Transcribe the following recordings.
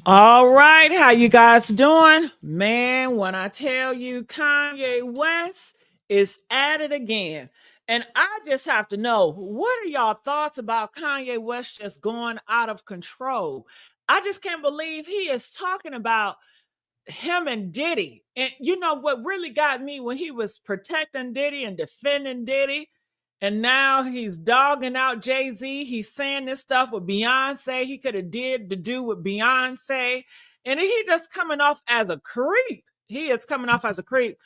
All right, how you guys doing? Man, when I tell you Kanye West is at it again. And I just have to know, what are y'all thoughts about Kanye West just going out of control? I just can't believe he is talking about him and Diddy. And you know what really got me when he was protecting Diddy and defending Diddy, and now he's dogging out Jay-Z. He's saying this stuff with Beyonce. He could have did to do with Beyonce. And he just coming off as a creep. He is coming off as a creep.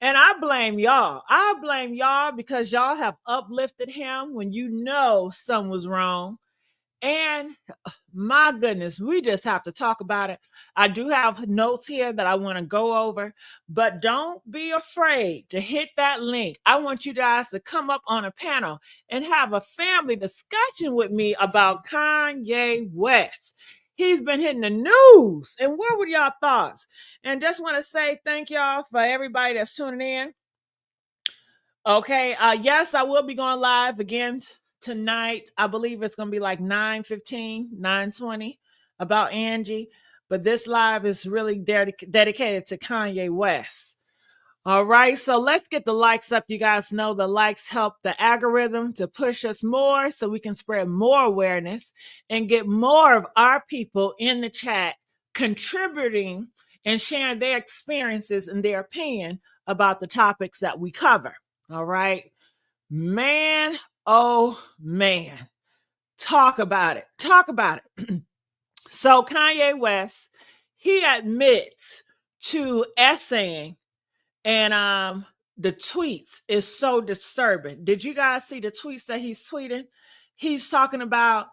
And I blame y'all. I blame y'all because y'all have uplifted him when you know something was wrong. And my goodness, we just have to talk about it. I do have notes here that I want to go over, but don't be afraid to hit that link. I want you guys to come up on a panel and have a family discussion with me about Kanye West. He's been hitting the news. And what were y'all thoughts? And just want to say thank y'all for everybody that's tuning in. Okay. Yes, I will be going live again tonight. I believe it's gonna be like 9:15, 9:20 about Angie. But this live is really dedicated to Kanye West. All right, so let's get the likes up. You guys know the likes help the algorithm to push us more so we can spread more awareness and get more of our people in the chat contributing and sharing their experiences and their opinion about the topics that we cover. All right. Man, oh man. Talk about it. Talk about it. So Kanye West, he admits to essaying, and the tweets is so disturbing. Did you guys see the tweets that he's tweeting? He's talking about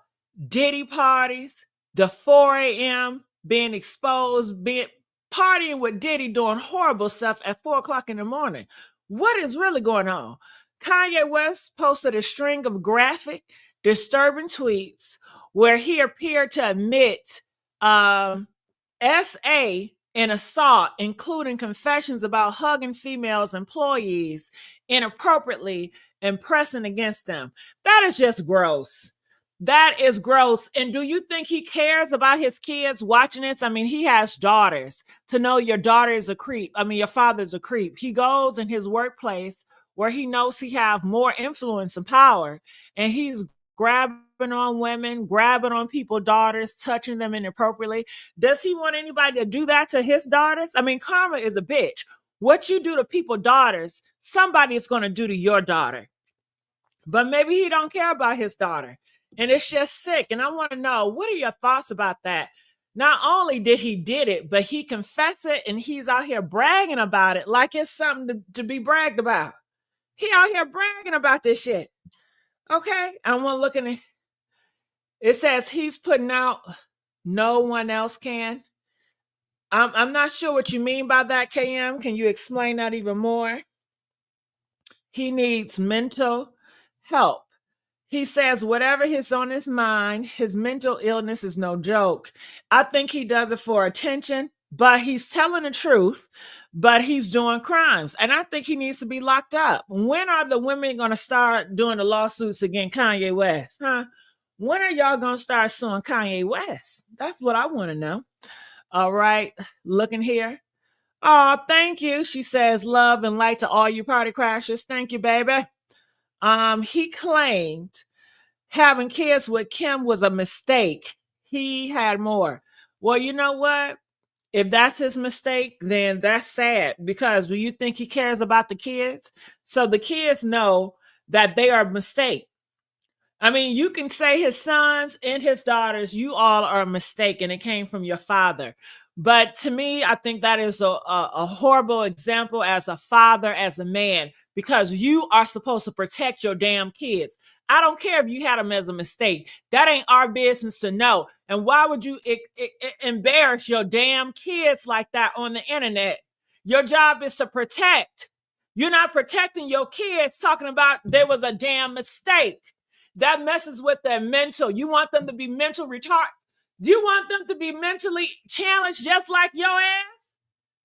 Diddy parties, the 4 a.m. being exposed, being partying with Diddy, doing horrible stuff at 4 o'clock in the morning. What is really going on? Kanye West posted a string of graphic, disturbing tweets where he appeared to admit SA and assault, including confessions about hugging females employees inappropriately and pressing against them. That is just gross. That is gross. And do you think he cares about his kids watching this? I mean, he has daughters. To know your daughter is a creep, I mean, your father's a creep. He goes in his workplace where he knows he have more influence and power, and he's grabbing on women, grabbing on people's daughters, touching them inappropriately. Does he want anybody to do that to his daughters? I mean, karma is a bitch. What you do to people's daughters, somebody is going to do to your daughter. But maybe he don't care about his daughter. And it's just sick. And I want to know, what are your thoughts about that? Not only did he did it, but he confessed it, and he's out here bragging about it like it's something to be bragged about. He out here bragging about this shit. Okay, I want to look at it. It says he's putting out, no one else can. I'm not sure what you mean by that, KM. Can you explain that even more? He needs mental help. He says whatever is on his mind, his mental illness is no joke. I think he does it for attention, but he's telling the truth, but he's doing crimes. And I think he needs to be locked up. When are the women going to start doing the lawsuits against Kanye West? Huh? When are y'all going to start suing Kanye West? That's what I want to know. All right, looking here. Oh, thank you. She says, love and light to all you party crashers. Thank you, baby. He claimed having kids with Kim was a mistake. He had more. Well, you know what? If that's his mistake, then that's sad, because do you think he cares about the kids? So the kids know that they are a mistake. I mean, you can say his sons and his daughters, you all are a mistake and it came from your father. But to me, I think that is a horrible example as a father, as a man, because you are supposed to protect your damn kids. I don't care if you had them as a mistake. That ain't our business to know. And why would you embarrass your damn kids like that on the internet? Your job is to protect. You're not protecting your kids talking about there was a damn mistake. That messes with their mental. You want them to be mental retarded. Do you want them to be mentally challenged just like your ass?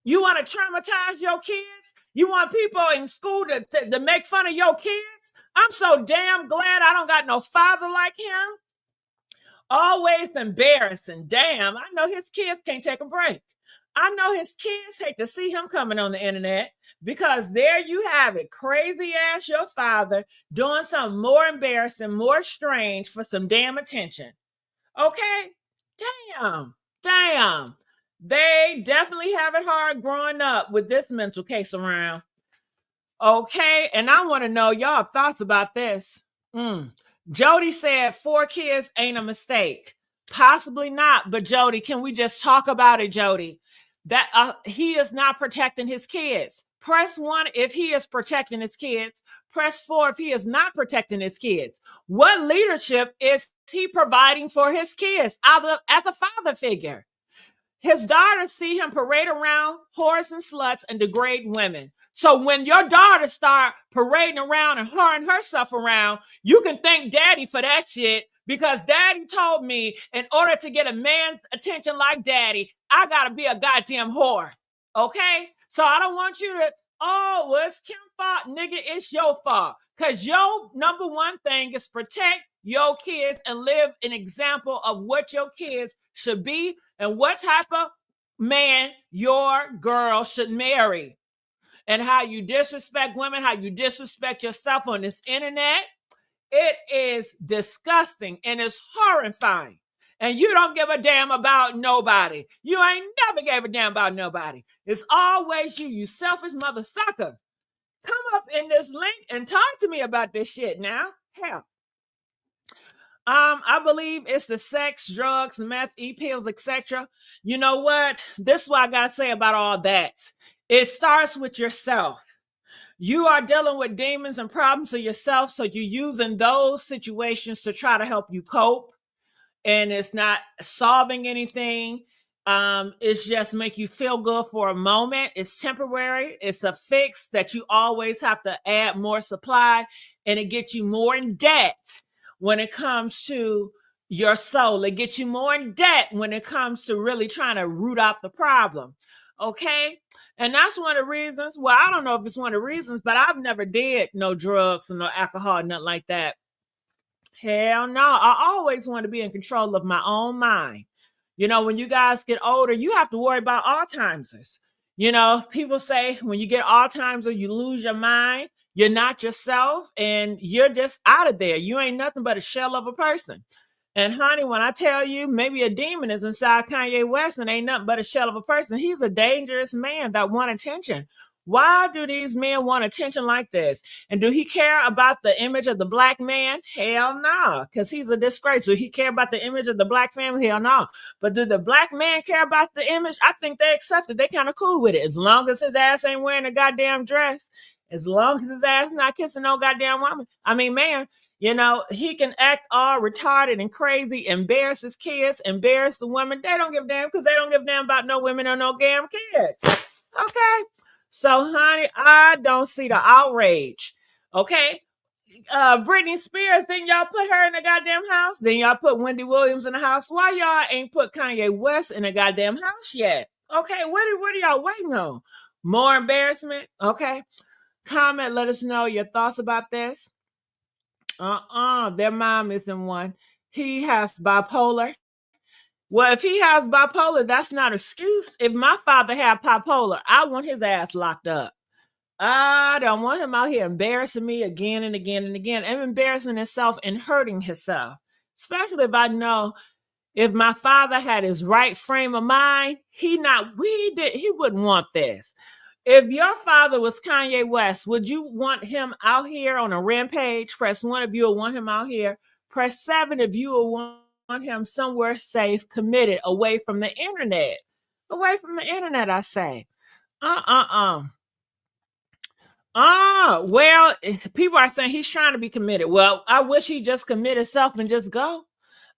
You want to traumatize your kids? You want people in school to make fun of your kids? I'm so damn glad I don't got no father like him. Always embarrassing. Damn, I know his kids can't take a break. I know his kids hate to see him coming on the internet because there you have it. Crazy ass your father doing something more embarrassing, more strange for some damn attention. Okay? Damn. Damn. They definitely have it hard growing up with this mental case around. Okay, and I want to know y'all thoughts about this. Jody said 4 kids ain't a mistake. Possibly not, but Jody, can we just talk about it, Jody? That he is not protecting his kids. Press 1 if he is protecting his kids. Press 4 if he is not protecting his kids. What leadership is he providing for his kids as a father figure? His daughters see him parade around whores and sluts and degrade women. So when your daughters start parading around and whoring herself around, you can thank daddy for that shit because daddy told me in order to get a man's attention like daddy, I gotta be a goddamn whore. Okay? So I don't want you to, oh, well, it's Kim's fault, nigga, it's your fault. Because your number one thing is protect your kids and live an example of what your kids should be and what type of man your girl should marry. And how you disrespect women, how you disrespect yourself on this internet. It is disgusting and it's horrifying. And you don't give a damn about nobody. You ain't never gave a damn about nobody. It's always you, you selfish mother sucker. Come up in this link and talk to me about this shit now. Hell. I believe it's the sex, drugs, meth, e-pills, etc. You know what? This is what I gotta say about all that. It starts with yourself. You are dealing with demons and problems of yourself, so you're using those situations to try to help you cope, and it's not solving anything. It's just make you feel good for a moment. It's temporary. It's a fix that you always have to add more supply, and it gets you more in debt when it comes to your soul. It gets you more in debt when it comes to really trying to root out the problem. Okay? And that's one of the reasons. Well, I don't know if it's one of the reasons, but I've never did no drugs or no alcohol, nothing like that. Hell no. I always want to be in control of my own mind. You know, when you guys get older, you have to worry about Alzheimer's. You know, people say when you get Alzheimer's, you lose your mind. You're not yourself and you're just out of there. You ain't nothing but a shell of a person. And honey, when I tell you maybe a demon is inside Kanye West and ain't nothing but a shell of a person, he's a dangerous man that want attention. Why do these men want attention like this? And do he care about the image of the black man? Hell no, because he's a disgrace. Do he care about the image of the black family? Hell no. But do the black man care about the image? I think they accept it. They kind of cool with it. As long as his ass ain't wearing a goddamn dress, as long as his ass not kissing no goddamn woman. I mean, man, you know, he can act all retarded and crazy, embarrass his kids, embarrass the women. They don't give a damn because they don't give a damn about no women or no damn kids. Okay? So, honey, I don't see the outrage. Okay? Britney Spears, then y'all put her in the goddamn house. Then y'all put Wendy Williams in the house. Why y'all ain't put Kanye West in the goddamn house yet? Okay, what are y'all waiting on? More embarrassment? Okay. Comment, let us know your thoughts about this. Their mom isn't one. He has bipolar. Well, if he has bipolar, that's not an excuse. If my father had bipolar, I want his ass locked up. I don't want him out here embarrassing me again and again and again, and embarrassing himself and hurting himself. Especially if I know if my father had his right frame of mind, he wouldn't want this. If your father was Kanye West, would you want him out here on a rampage? Press 1 if you would want him out here. Press 7 if you would want him somewhere safe, committed, away from the internet. Away from the internet, I say. Well, people are saying he's trying to be committed. Well, I wish he just committed himself and just go.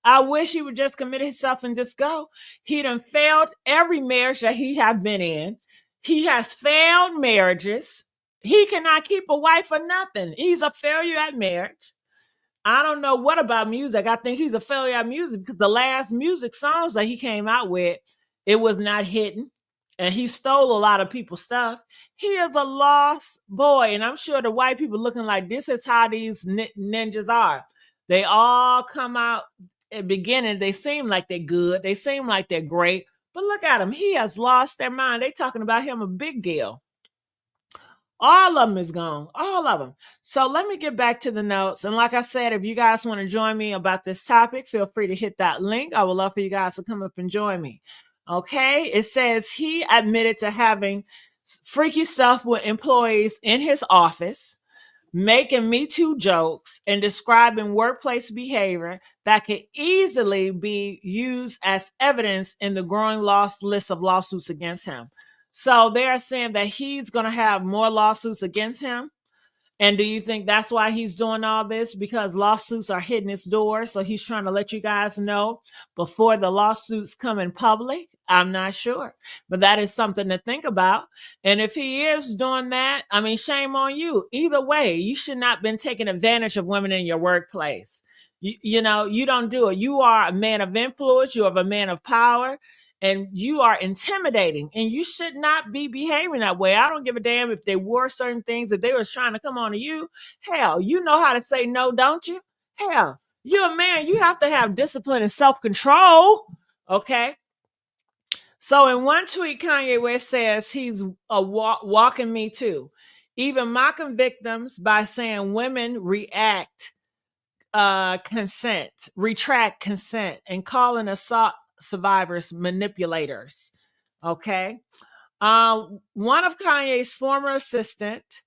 I wish he would just commit himself and just go. He done failed every marriage that he have been in. He has failed marriages. He cannot keep a wife for nothing. He's a failure at marriage. I don't know what about music. I think he's a failure at music because the last music songs that he came out with, it was not hitting. And he stole a lot of people's stuff. He is a lost boy. And I'm sure the white people looking like this is how these ninjas are. They all come out at the beginning, they seem like they're good. They seem like they're great. But look at him. He has lost their mind. They talking about him a big deal. All of them is gone. All of them. So let me get back to the notes. And like I said, if you guys want to join me about this topic, feel free to hit that link. I would love for you guys to come up and join me. Okay. It says he admitted to having freaky stuff with employees in his office, making Me Too jokes, and describing workplace behavior that could easily be used as evidence in the growing list of lawsuits against him. So they're saying that he's going to have more lawsuits against him. And do you think that's why he's doing all this? Because lawsuits are hitting his door. So he's trying to let you guys know before the lawsuits come in public. I'm not sure, but that is something to think about. And if he is doing that, I mean, shame on you. Either way, you should not have been taking advantage of women in your workplace. You know, you don't do it. You are a man of influence. You are a man of power. And you are intimidating, and you should not be behaving that way. I don't give a damn if they wore certain things, if they was trying to come on to you. Hell, you know how to say no, don't you? Hell, you're a man. You have to have discipline and self-control. Okay. So in one tweet, Kanye West says he's walking Me Too, even mocking victims by saying women retract consent, and calling assault survivors manipulators. Okay. One of Kanye's former assistants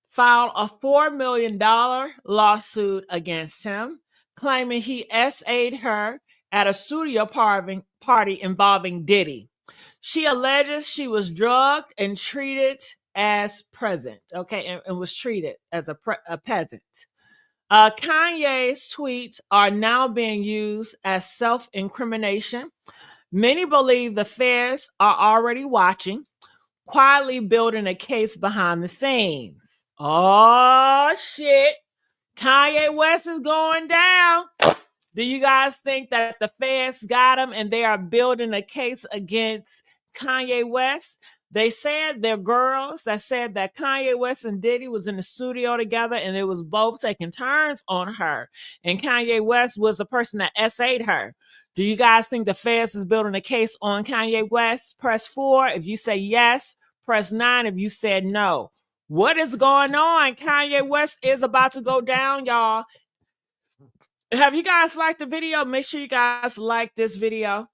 filed a $4 million lawsuit against him, claiming he SA'd her at a studio party involving Diddy. She alleges she was drugged and treated as present, okay, and was treated as a peasant. Kanye's tweets are now being used as self-incrimination. Many believe the feds are already watching, quietly building a case behind the scenes. Oh, shit. Kanye West is going down. Do you guys think that the feds got him and they are building a case against Kanye West? They said they're girls that said that Kanye West and Diddy was in the studio together and they was both taking turns on her. And Kanye West was the person that SA'd her. Do you guys think the feds is building a case on Kanye West? Press 4 if you say yes. Press 9 if you said no. What is going on? Kanye West is about to go down, y'all. Have you guys liked the video? Make sure you guys like this video.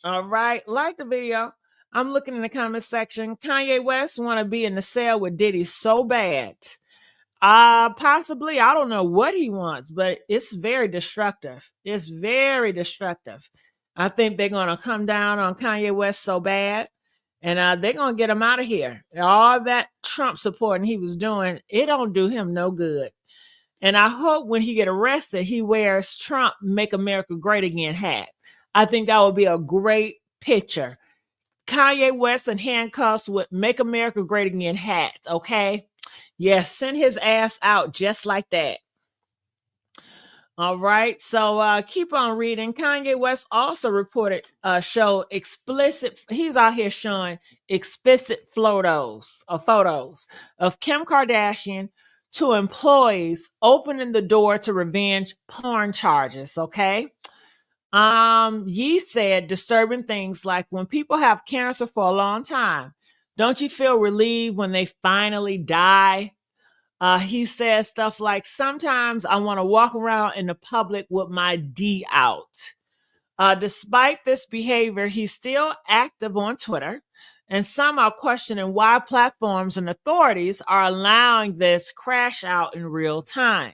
All right, like the video. I'm looking in the comment section. Kanye West want to be in the cell with Diddy so bad. Possibly, I don't know what he wants, but it's very destructive. It's very destructive. I think they're going to come down on Kanye West so bad, and they're going to get him out of here. All that Trump supporting he was doing, it don't do him no good. And I hope when he get arrested, he wears Trump Make America Great Again hat. I think that would be a great picture. Kanye West in handcuffs with Make America Great Again hat, okay? Yes, send his ass out just like that. All right, so keep on reading. Kanye West also reported showed explicit. He's out here showing explicit photos of Kim Kardashian to employees, opening the door to revenge porn charges. Okay. Ye said disturbing things like, when people have cancer for a long time, don't you feel relieved when they finally die? He said stuff like, sometimes I want to walk around in the public with my D out. Despite this behavior, he's still active on Twitter, and some are questioning why platforms and authorities are allowing this crash out in real time.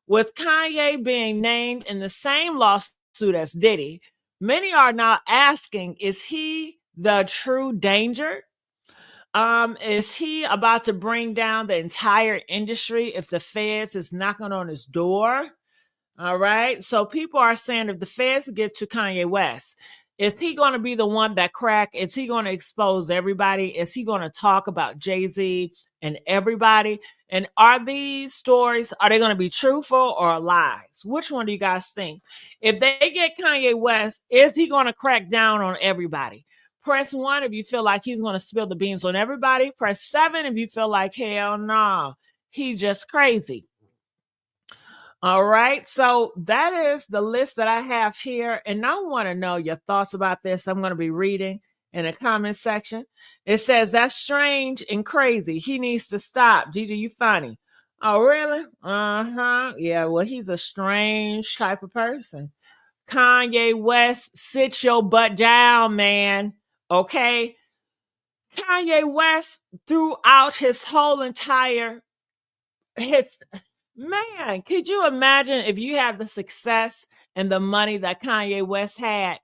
With Kanye being named in the same lawsuit as Diddy, many are now asking, is he the true danger? Is he about to bring down the entire industry if the feds is knocking on his door? All right. So people are saying, if the feds get to Kanye West, is he going to be the one that crack? Is he going to expose everybody? Is he going to talk about Jay-Z and everybody? And are these stories, are they going to be truthful or lies? Which one do you guys think? If they get Kanye West, is he going to crack down on everybody? Press 1 if you feel like he's going to spill the beans on everybody. Press 7 if you feel like, hell no, he just crazy. All right. So that is the list that I have here. And I want to know your thoughts about this. I'm going to be reading in the comment section. It says, that's strange and crazy. He needs to stop. Gigi, you funny. Oh, really? Uh-huh. Yeah, well, he's a strange type of person. Kanye West, sit your butt down, man. Okay? Kanye West, throughout his whole entire his man, could you imagine if you had the success and the money that Kanye West had?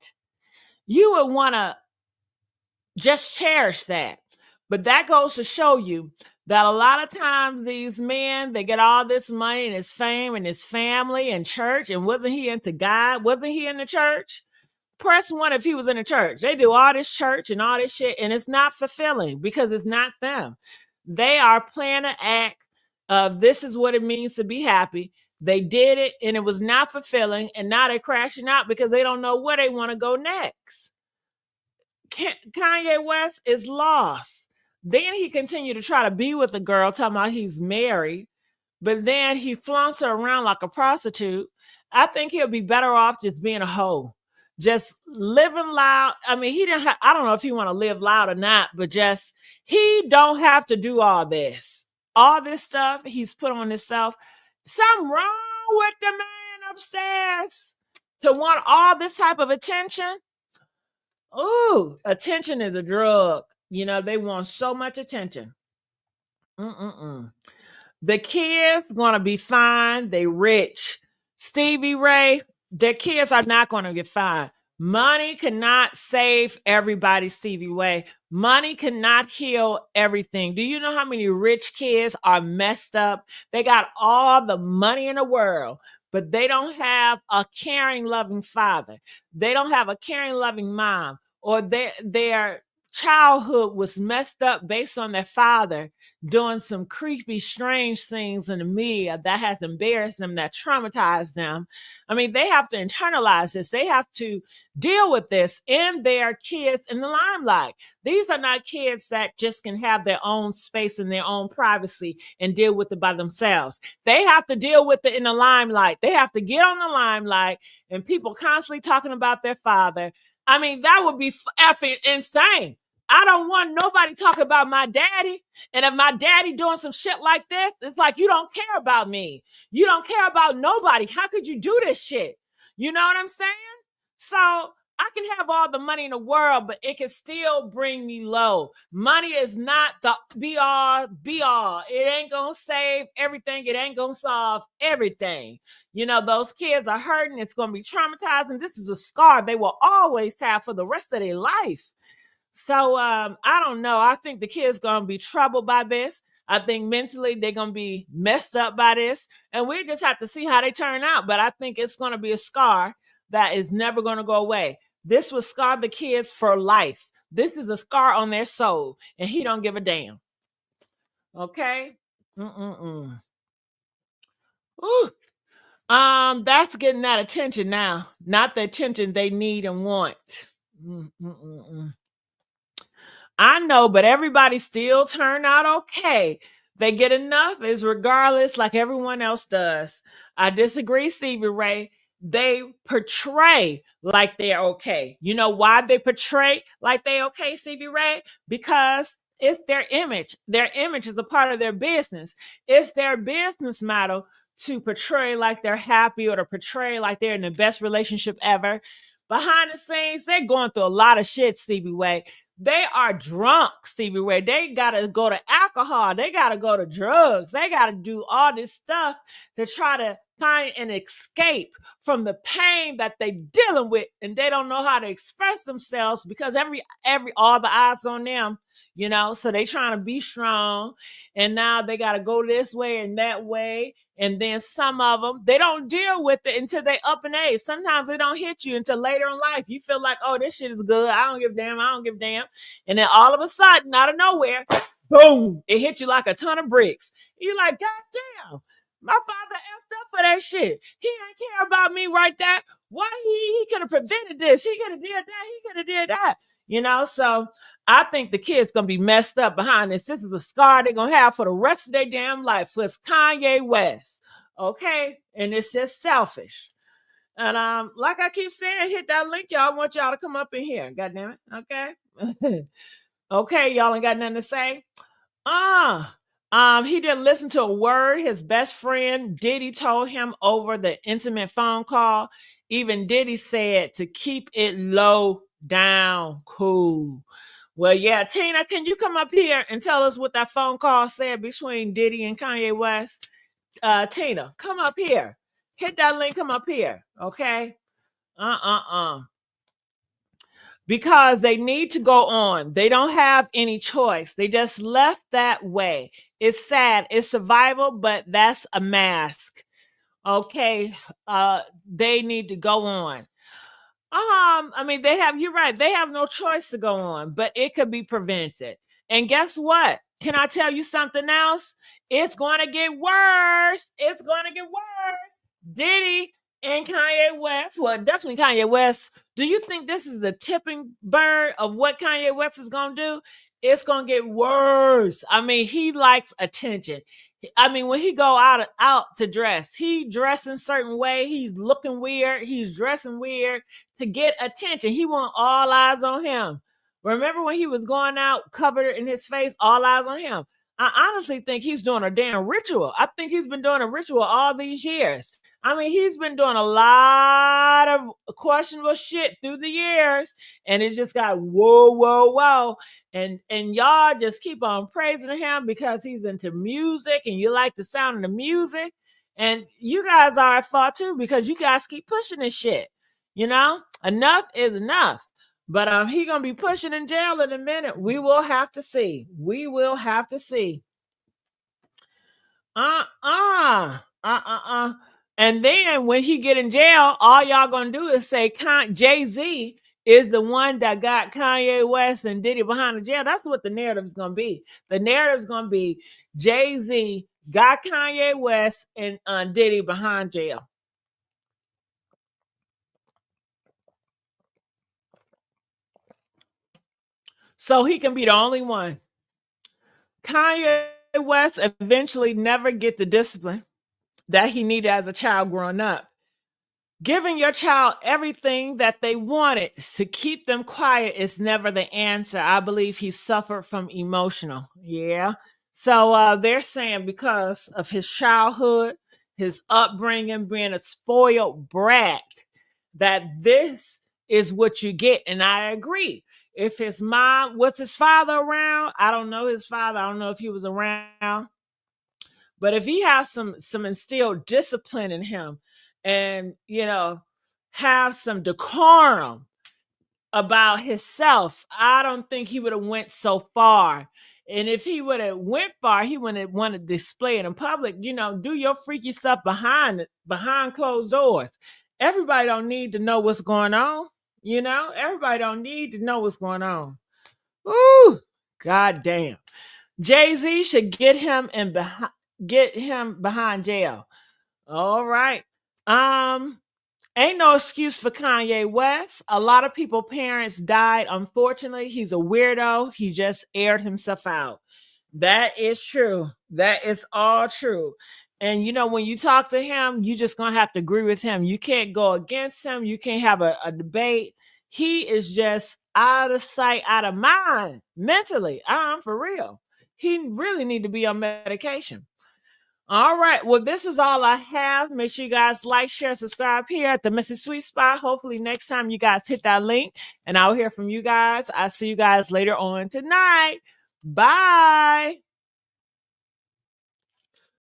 You would want to just cherish that. But that goes to show you that a lot of times these men, they get all this money and his fame and his family and church. And wasn't he into God? Wasn't he in the church? Press one if he was in the church. They do all this church and all this shit, and it's not fulfilling because it's not them. They are playing an act of this is what it means to be happy. They did it and it was not fulfilling, and now they're crashing out because they don't know where they want to go next. Kanye West is lost. Then he continued to try to be with the girl, talking about he's married, but then he flaunts her around like a prostitute. I think he'll be better off just being a hoe, just living loud. I mean, he didn't have, I don't know if he want to live loud or not, but just, he don't have to do all this. All this stuff he's put on himself. Something wrong with the man upstairs to want all this type of attention. Ooh, attention is a drug. You know, they want so much attention. Mm-mm-mm. The kids gonna be fine. They rich. Stevie Ray, their kids are not gonna get fine. Money cannot save everybody, Stevie Ray. Money cannot heal everything. Do you know how many rich kids are messed up? They got all the money in the world, but they don't have a caring, loving father. They don't have a caring, loving mom, or their childhood was messed up based on their father doing some creepy, strange things in the media that has embarrassed them, that traumatized them. I mean, they have to internalize this. They have to deal with this in their kids in the limelight. These are not kids that just can have their own space and their own privacy and deal with it by themselves. They have to deal with it in the limelight. They have to get on the limelight and people constantly talking about their father. I mean, that would be effing insane. I don't want nobody talking about my daddy. And if my daddy doing some shit like this, it's like, you don't care about me. You don't care about nobody. How could you do this shit? You know what I'm saying? So I can have all the money in the world, but it can still bring me low. Money is not the be all, be all. It ain't gonna save everything. It ain't gonna solve everything. You know, those kids are hurting. It's gonna be traumatizing. This is a scar they will always have for the rest of their life. So I don't know. I think the kids gonna be troubled by this. I think mentally they're gonna be messed up by this, and we just have to see how they turn out. But I think it's gonna be a scar that is never gonna go away. This will scar the kids for life. This is a scar on their soul, and he don't give a damn. Okay. Mm-mm-mm. Ooh. That's getting that attention now, not the attention they need and want. Mm-mm-mm. I know, but everybody still turn out okay. They get enough is regardless, like everyone else does. I disagree, Stevie Ray. They portray like they're okay. You know why they portray like they okay, Stevie Ray? Because it's their image. Their image is a part of their business. It's their business model to portray like they're happy or to portray like they're in the best relationship ever. Behind the scenes, they're going through a lot of shit, Stevie Ray. They are drunk, Stevie Ray. They gotta go to alcohol. They gotta go to drugs. They gotta do all this stuff to try to find an escape from the pain that they dealing with, and they don't know how to express themselves because every all the eyes on them, you know. So they trying to be strong, and now they gotta go this way and that way. And then some of them, they don't deal with it until they up in age. Sometimes they don't hit you until later in life. You feel like, oh, this shit is good. I don't give a damn. I don't give a damn. And then all of a sudden, out of nowhere, boom, it hit you like a ton of bricks. You're like, God damn, my father effed up for that shit. He didn't care about me right there. Why he could have prevented this? He could have did that. He could have did that. You know, so I think the kids gonna be messed up behind this. This is a scar they're gonna have for the rest of their damn life. It's Kanye West. Okay. And it's just selfish. And like I keep saying, hit that link, y'all. I want y'all to come up in here. God damn it. Okay. Okay, y'all ain't got nothing to say. He didn't listen to a word his best friend Diddy told him over the intimate phone call. Even Diddy said to keep it low down, cool. Well, yeah, Tina, can you come up here and tell us what that phone call said between Diddy and Kanye West? Tina, come up here. Hit that link, come up here. Okay. Because they need to go on. They don't have any choice. They just left that way. It's sad. It's survival, but that's a mask. Okay. They need to go on. I mean, you're right. They have no choice to go on, but it could be prevented. And guess what? Can I tell you something else? It's going to get worse. It's going to get worse. Diddy and Kanye West, well, definitely Kanye West. Do you think this is the tipping bird of what Kanye West is going to do? It's going to get worse. I mean, he likes attention. I mean, when he go out to dress, he dress in certain way. He's looking weird. He's dressing weird to get attention. He want all eyes on him. Remember when he was going out covered in his face, all eyes on him? I honestly think he's doing a damn ritual. I think he's been doing a ritual all these years. I mean, he's been doing a lot of questionable shit through the years, and it just got whoa, whoa, whoa. And y'all just keep on praising him because he's into music and you like the sound of the music. And you guys are at fault too because you guys keep pushing this shit. You know, enough is enough. But he gonna be pushing in jail in a minute. We will have to see. We will have to see. And then when he get in jail, all y'all gonna do is say Jay-Z is the one that got Kanye West and Diddy behind the jail. That's what the narrative is gonna be. The narrative is gonna be Jay-Z got Kanye West and Diddy behind jail. So he can be the only one. Kanye West eventually never get the discipline that he needed as a child growing up. Giving your child everything that they wanted to keep them quiet is never the answer. I believe he suffered from emotional. Yeah. So they're saying because of his childhood, his upbringing, being a spoiled brat, that this is what you get. And I agree. If his mom, was his father around? I don't know his father. I don't know if he was around. But if he has some instilled discipline in him and, have some decorum about himself, I don't think he would have went so far. And if he would have went far, he wouldn't want to display it in public. Do your freaky stuff behind closed doors. Everybody don't need to know what's going on. Everybody don't need to know what's going on. Ooh, god damn. Jay-Z should get him behind jail. All right. Ain't no excuse for Kanye West. A lot of people parents died. Unfortunately, he's a weirdo. He just aired himself out. That is true. That is all true. And when you talk to him, you just gonna have to agree with him. You can't go against him. You can't have a debate. He is just out of sight, out of mind mentally. I'm for real. He really need to be on medication. All right. Well, this is all I have. Make sure you guys like, share, subscribe here at the Missy Sweet Spot. Hopefully next time you guys hit that link and I'll hear from you guys. I'll see you guys later on tonight. Bye.